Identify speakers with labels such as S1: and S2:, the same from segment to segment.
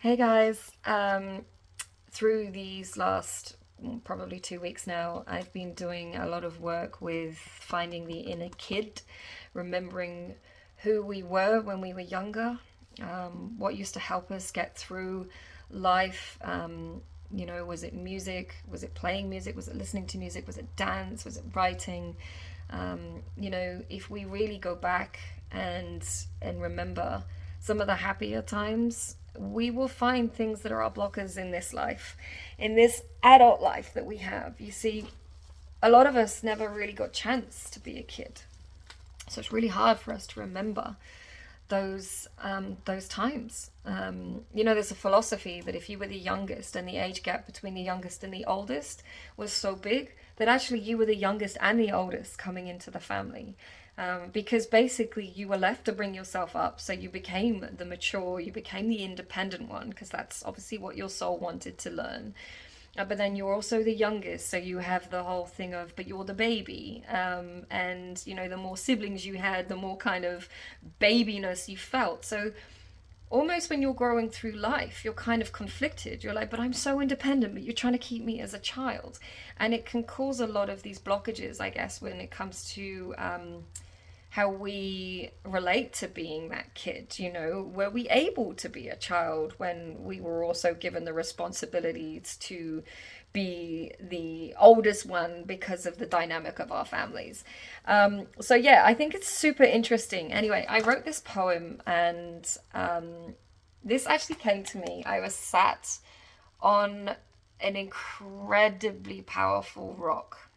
S1: Hey guys, through these last probably 2 weeks now, I've been doing a lot of work with finding the inner kid, remembering who we were when we were younger, what used to help us get through life. Was it music? Was it playing music? Was it listening to music? Was it dance? Was it writing? If we really go back and remember some of the happier times, we will find things that are our blockers in this life, in this adult life that we have. You see, a lot of us never really got a chance to be a kid, so it's really hard for us to remember those times. There's a philosophy that if you were the youngest and the age gap between the youngest and the oldest was so big, that actually you were the youngest and the oldest coming into the family. Because basically you were left to bring yourself up. So you became the mature, you became the independent one, because that's obviously what your soul wanted to learn. But then you're also the youngest, so you have the whole thing of, but you're the baby. And the more siblings you had, the more kind of babiness you felt. So almost when you're growing through life, you're kind of conflicted. You're like, but I'm so independent, but you're trying to keep me as a child. And it can cause a lot of these blockages, I guess, when it comes to how we relate to being that kid. Were we able to be a child when we were also given the responsibilities to be the oldest one because of the dynamic of our families? So yeah, I think it's super interesting. Anyway, I wrote this poem, and this actually came to me. I was sat on an incredibly powerful rock.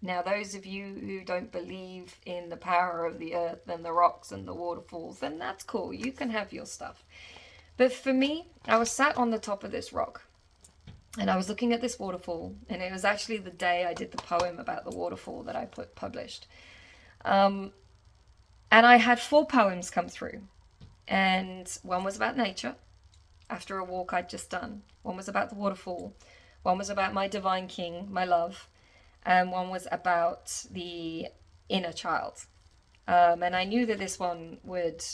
S1: Now, those of you who don't believe in the power of the earth and the rocks and the waterfalls, then that's cool. You can have your stuff. But for me, I was sat on the top of this rock and I was looking at this waterfall, and it was actually the day I did the poem about the waterfall that I published. Um, and I had four poems come through, and one was about nature after a walk I'd just done, one was about the waterfall, one was about my divine king, my love, and one was about the inner child. And I knew that this one would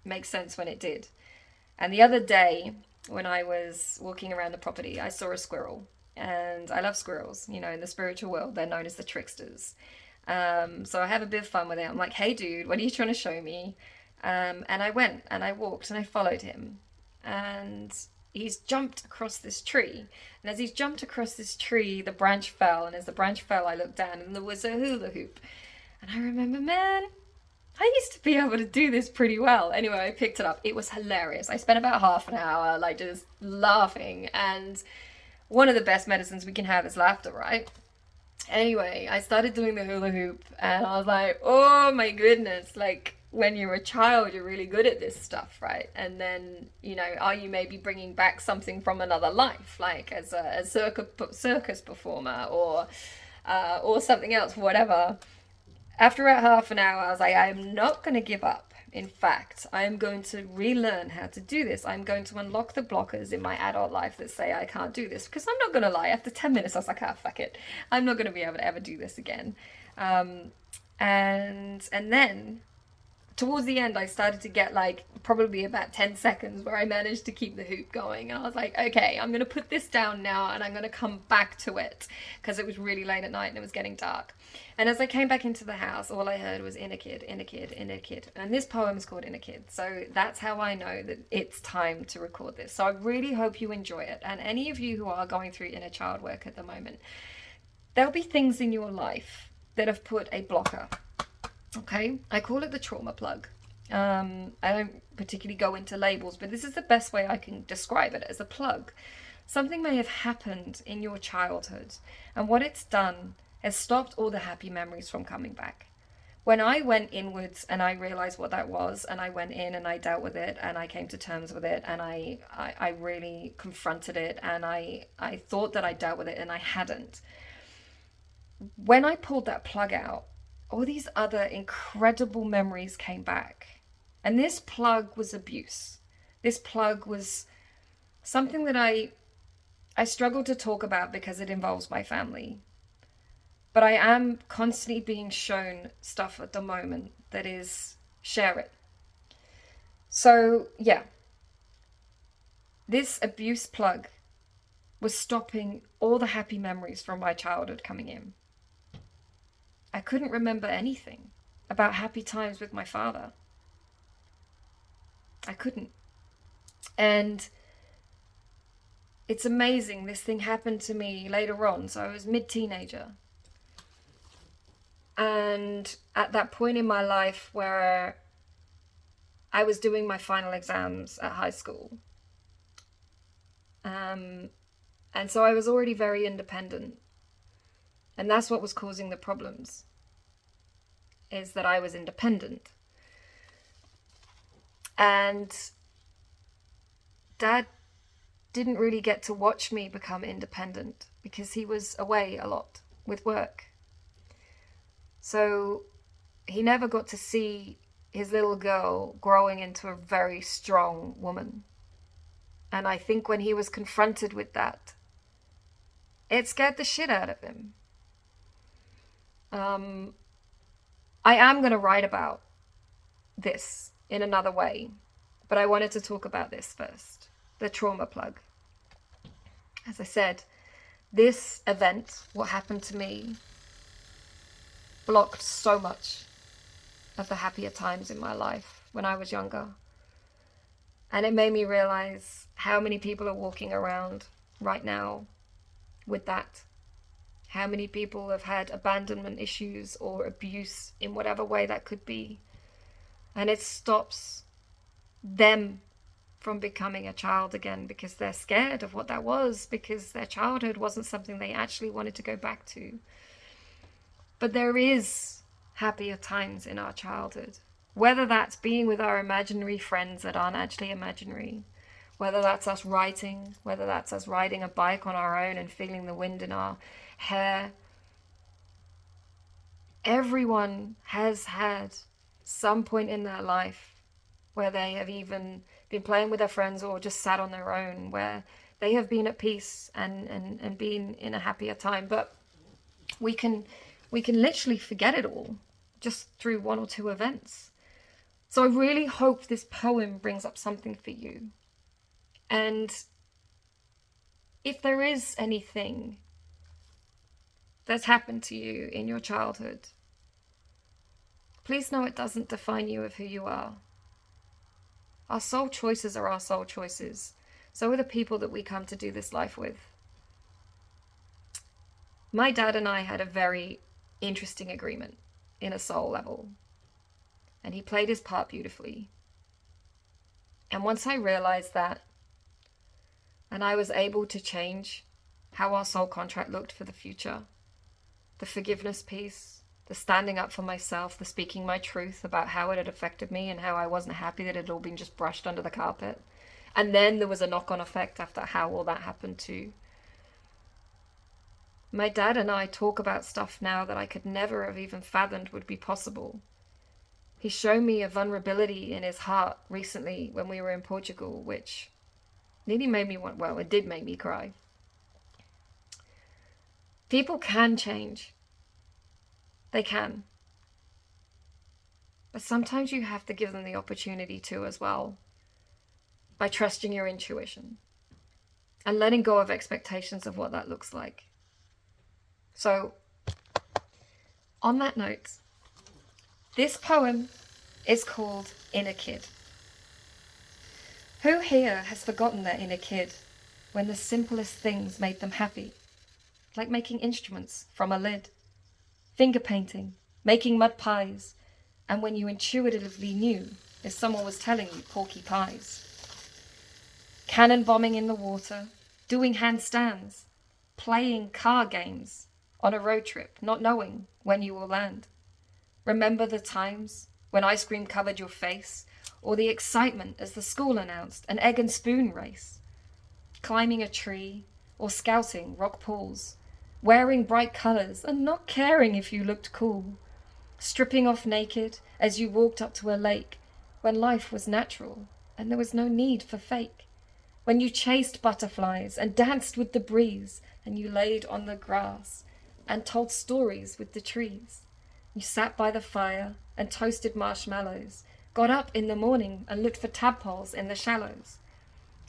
S1: make sense when it did. And the other day, when I was walking around the property, I saw a squirrel. And I love squirrels. In the spiritual world, they're known as the tricksters. So I have a bit of fun with it. I'm like, hey, dude, what are you trying to show me? And I went and I walked and I followed him. And he's jumped across this tree. And as he's jumped across this tree, the branch fell. And as the branch fell, I looked down and there was a hula hoop. And I remember, man, I used to be able to do this pretty well. Anyway, I picked it up. It was hilarious. I spent about half an hour, like, just laughing. And one of the best medicines we can have is laughter, right? Anyway, I started doing the hula hoop and I was like, oh my goodness, like when you're a child, you're really good at this stuff, right? And then, are you maybe bringing back something from another life, like as a circus performer or something else, whatever. After about half an hour, I was like, I am not going to give up. In fact, I am going to relearn how to do this. I'm going to unlock the blockers in my adult life that say I can't do this. Because I'm not going to lie, after 10 minutes, I was like, ah, fuck it. I'm not going to be able to ever do this again. And then towards the end, I started to get like probably about 10 seconds where I managed to keep the hoop going. And I was like, okay, I'm going to put this down now and I'm going to come back to it because it was really late at night and it was getting dark. And as I came back into the house, all I heard was inner kid, inner kid, inner kid. And this poem is called Inner Kid. So that's how I know that it's time to record this. So I really hope you enjoy it. And any of you who are going through inner child work at the moment, there'll be things in your life that have put a blocker. Okay, I call it the trauma plug. I don't particularly go into labels, but this is the best way I can describe it as a plug. Something may have happened in your childhood, and what it's done has stopped all the happy memories from coming back. When I went inwards and I realized what that was, and I went in and I dealt with it, and I came to terms with it, and I really confronted it, and I thought that I dealt with it, and I hadn't. When I pulled that plug out, all these other incredible memories came back. And this plug was abuse. This plug was something that I struggle to talk about because it involves my family. But I am constantly being shown stuff at the moment that is share it. So, yeah, This abuse plug was stopping all the happy memories from my childhood coming in. I couldn't remember anything about happy times with my father. I couldn't. And it's amazing. This thing happened to me later on. So I was mid-teenager. And at that point in my life where I was doing my final exams at high school. And so I was already very independent. And that's what was causing the problems, is that I was independent. And Dad didn't really get to watch me become independent because he was away a lot with work. So he never got to see his little girl growing into a very strong woman. And I think when he was confronted with that, it scared the shit out of him. I am going to write about this in another way, but I wanted to talk about this first, the trauma plug. As I said, this event, what happened to me, blocked so much of the happier times in my life when I was younger. And it made me realize how many people are walking around right now with that. How many people have had abandonment issues or abuse in whatever way that could be. And it stops them from becoming a child again because they're scared of what that was, because their childhood wasn't something they actually wanted to go back to. But there is happier times in our childhood. Whether that's being with our imaginary friends that aren't actually imaginary, whether that's us writing, whether that's us riding a bike on our own and feeling the wind in our hair. Everyone has had some point in their life where they have even been playing with their friends or just sat on their own, where they have been at peace and been in a happier time. But we can literally forget it all just through one or two events. So I really hope this poem brings up something for you. And if there is anything that's happened to you in your childhood, please know it doesn't define you of who you are. Our soul choices are our soul choices. So are the people that we come to do this life with. My dad and I had a very interesting agreement in a soul level. And he played his part beautifully. And once I realized that, and I was able to change how our soul contract looked for the future, the forgiveness piece, the standing up for myself, the speaking my truth about how it had affected me and how I wasn't happy that it had all been just brushed under the carpet. And then there was a knock-on effect after how all that happened too. My dad and I talk about stuff now that I could never have even fathomed would be possible. He showed me a vulnerability in his heart recently when we were in Portugal, which nearly made me want, well, it did make me cry. People can change. They can. But sometimes you have to give them the opportunity to as well, by trusting your intuition and letting go of expectations of what that looks like. So, on that note, this poem is called Inner Kid. Who here has forgotten their inner kid when the simplest things made them happy? Like making instruments from a lid, finger painting, making mud pies, and when you intuitively knew if someone was telling you porky pies. Cannon bombing in the water, doing handstands, playing car games on a road trip, not knowing when you will land. Remember the times when ice cream covered your face, or the excitement as the school announced an egg and spoon race. Climbing a tree, or scouting rock pools, wearing bright colours and not caring if you looked cool. Stripping off naked as you walked up to a lake when life was natural and there was no need for fake. When you chased butterflies and danced with the breeze and you laid on the grass and told stories with the trees. You sat by the fire and toasted marshmallows, got up in the morning and looked for tadpoles in the shallows.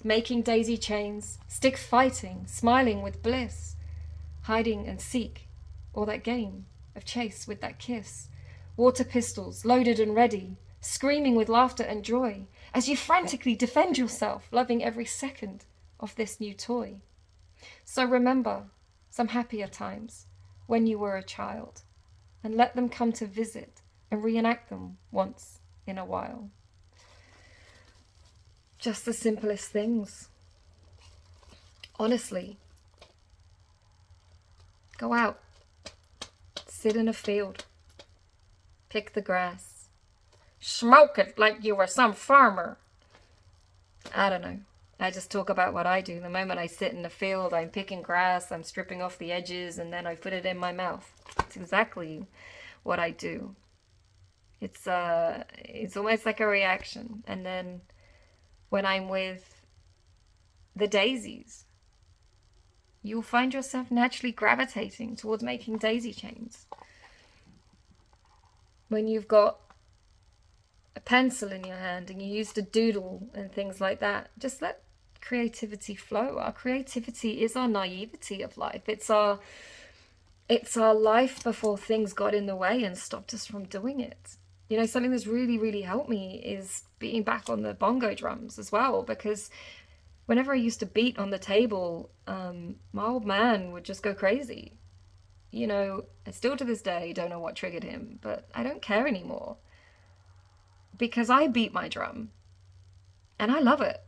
S1: making daisy chains, stick fighting, smiling with bliss, hiding and seek, or that game of chase with that kiss, water pistols loaded and ready, screaming with laughter and joy, as you frantically defend yourself, loving every second of this new toy. So remember some happier times when you were a child, and let them come to visit and reenact them once in a while. Just the simplest things. Honestly, go out, sit in a field, pick the grass, smoke it like you were some farmer. I don't know. I just talk about what I do. The moment I sit in the field, I'm picking grass, I'm stripping off the edges, and then I put it in my mouth. It's exactly what I do. It's almost like a reaction. And then when I'm with the daisies, you'll find yourself naturally gravitating towards making daisy chains. When you've got a pencil in your hand and you use to doodle and things like that, just let creativity flow. Our creativity is our naivety of life. It's our life before things got in the way and stopped us from doing it. You know, something that's really, really helped me is being back on the bongo drums as well, because whenever I used to beat on the table, my old man would just go crazy. You know, I still to this day don't know what triggered him, but I don't care anymore, because I beat my drum and I love it.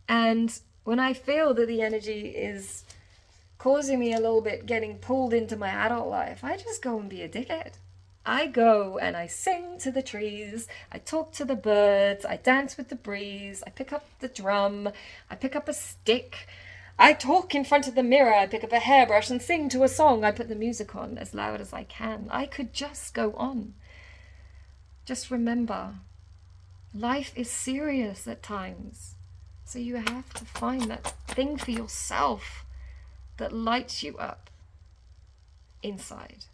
S1: And when I feel that the energy is causing me a little bit getting pulled into my adult life, I just go and be a dickhead. I go and I sing to the trees, I talk to the birds, I dance with the breeze, I pick up the drum, I pick up a stick, I talk in front of the mirror, I pick up a hairbrush and sing to a song, I put the music on as loud as I can. I could just go on. Just remember, life is serious at times. So you have to find that thing for yourself that lights you up inside.